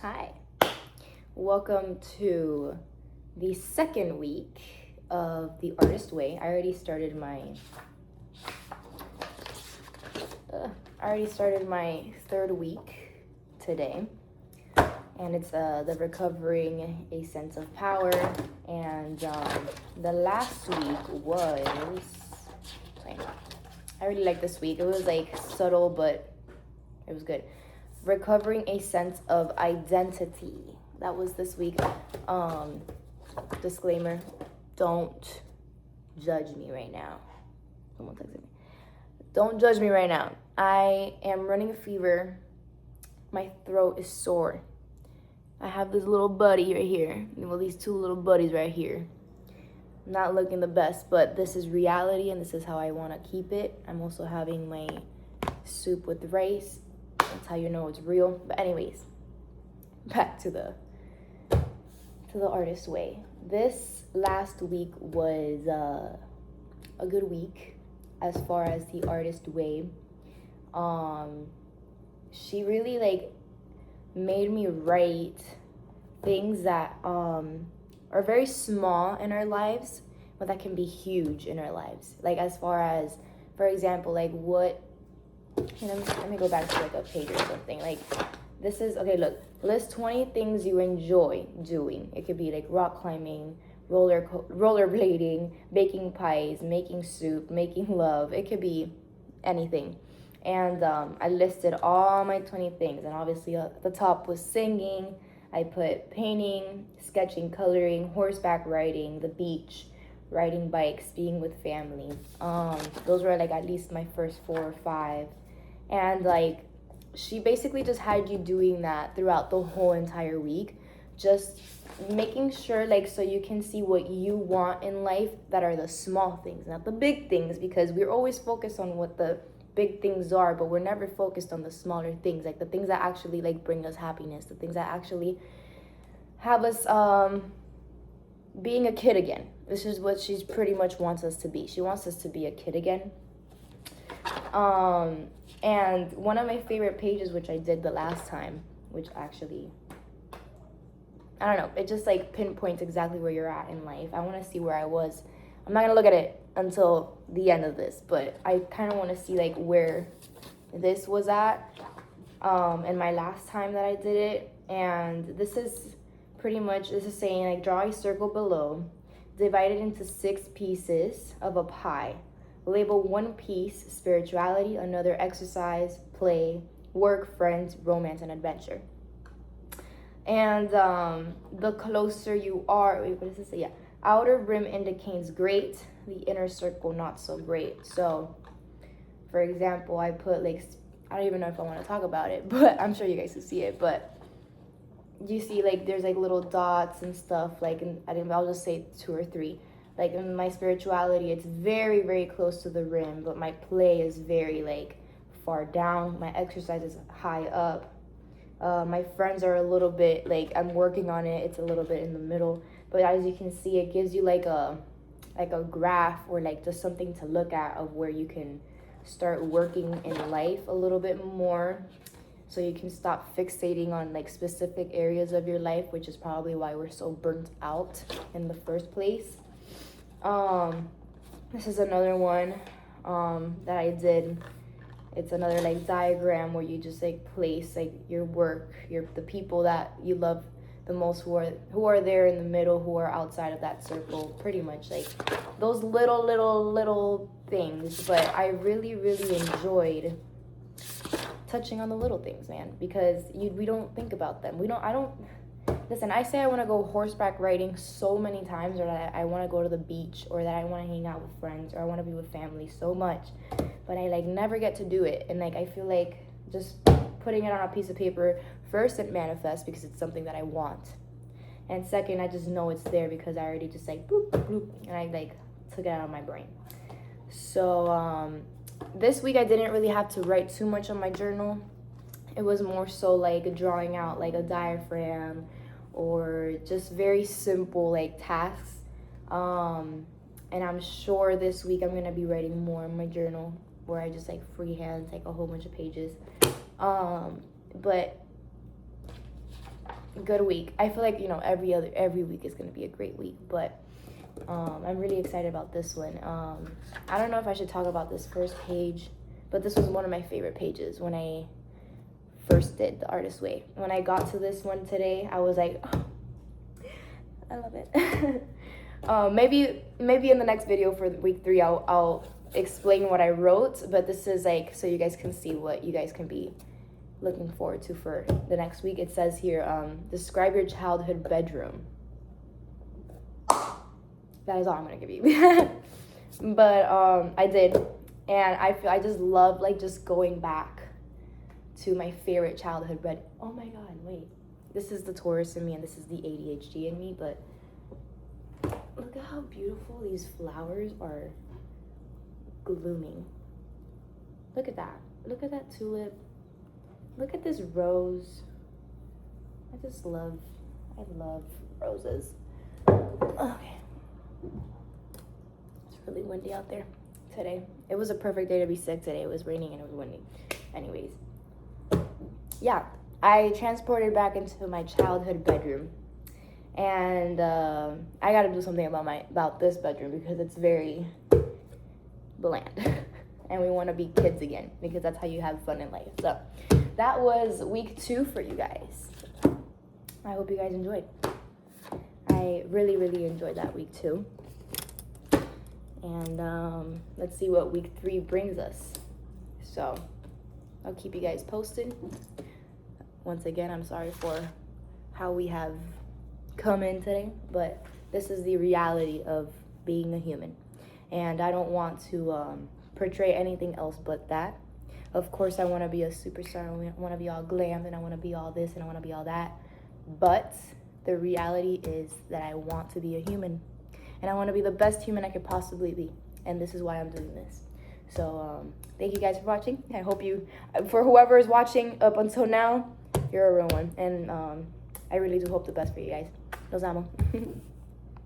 Hi. Welcome to the second week of the Artist Way. I already started my third week today, and it's the recovering a sense of power. And the last week was, I really like this week. It was like subtle, but it was good. Recovering a sense of identity. That was this week. Disclaimer, don't judge me right now. Someone texted me. Don't judge me right now. I am running a fever. My throat is sore. I have this little buddy right here. Well, these two little buddies right here. Not looking the best, but this is reality and this is how I want to keep it. I'm also having my soup with rice. That's how you know it's real. But anyways, back to the Artist Way. This last week was a good week as far as the Artist Way. She really made me write things that are very small in our lives, but that can be huge in our lives. Like as far as, for example, let me go back to a page or something. This is, okay, look, list 20 things you enjoy doing. It could be like rock climbing, rollerblading, baking pies, making soup, making love. It could be anything. And I listed all my 20 things. And obviously at the top was singing. I put painting, sketching, coloring, horseback riding, the beach, riding bikes, being with family. Those were at least my first 4 or 5. And she basically just had you doing that throughout the whole entire week, just making sure so you can see what you want in life that are the small things, not the big things, because we're always focused on what the big things are, but we're never focused on the smaller things, the things that actually bring us happiness, the things that actually have us being a kid again. This is what she's pretty much wants us to be. She wants us to be a kid again. And one of my favorite pages, which I did the last time, which actually, I don't know, it just pinpoints exactly where you're at in life. I want to see where I was. I'm not gonna look at it until the end of this, but I kind of want to see where this was at in my last time that I did it. And this is saying draw a circle below, divide it into 6 pieces of a pie. Label one piece spirituality, another exercise, play, work, friends, romance, and adventure. And the closer you are, what does this say? Yeah, outer rim indicates great, the inner circle not so great. So, for example, I put I don't even know if I want to talk about it, but I'm sure you guys can see it. But you see there's little dots and stuff. I'll just say 2 or 3. In my spirituality, it's very, very close to the rim, but my play is very, far down. My exercise is high up. My friends are a little bit, I'm working on it. It's a little bit in the middle. But as you can see, it gives you, a graph or, just something to look at of where you can start working in life a little bit more. So you can stop fixating on, specific areas of your life, which is probably why we're so burnt out in the first place. This is another one that I did. It's another diagram where you just place your work, the people that you love the most, who are there in the middle, who are outside of that circle, pretty much those little things. But I really, really enjoyed touching on the little things, man, because we don't think about them. Listen, I say I want to go horseback riding so many times, or that I want to go to the beach, or that I want to hang out with friends, or I want to be with family so much, but I never get to do it. And I feel just putting it on a piece of paper, first it manifests because it's something that I want, and second, I just know it's there because I already just boop bloop, and I took it out of my brain. So this week I didn't really have to write too much on my journal. It was more so drawing out a diaphragm, or just very simple tasks. And I'm sure this week I'm going to be writing more in my journal, where I just freehand a whole bunch of pages. But good week. I feel like, you know, every week is gonna be a great week, but I'm really excited about this one. I don't know if I should talk about this first page, but this was one of my favorite pages when I first did The Artist's Way. When I got to this one today, I was like, oh, I love it. Maybe in the next video for week 3, I'll explain what I wrote, but this is like so you guys can see what you guys can be looking forward to for the next week. It says here, describe your childhood bedroom. That is all I'm gonna give you. But I did, and I just love like just going back to my favorite childhood bed. Oh my god, wait. This is the Taurus in me and this is the ADHD in me, but look at how beautiful these flowers are blooming. Look at that. Look at that tulip. Look at this rose. I love roses. Okay. It's really windy out there today. It was a perfect day to be sick today. It was raining and it was windy. Anyways. Yeah, I transported back into my childhood bedroom. And I gotta do something about this bedroom because it's very bland. And we want to be kids again because that's how you have fun in life. So that was week 2 for you guys. I hope you guys enjoyed. I really, really enjoyed that week 2. And let's see what week 3 brings us. So I'll keep you guys posted. Once again, I'm sorry for how we have come in today, but this is the reality of being a human. And I don't want to portray anything else but that. Of course, I want to be a superstar. I want to be all glammed and I want to be all this and I want to be all that. But the reality is that I want to be a human. And I want to be the best human I could possibly be. And this is why I'm doing this. So thank you guys for watching. I hope you, for whoever is watching up until now, you're a real one. And I really do hope the best for you guys. Los amo.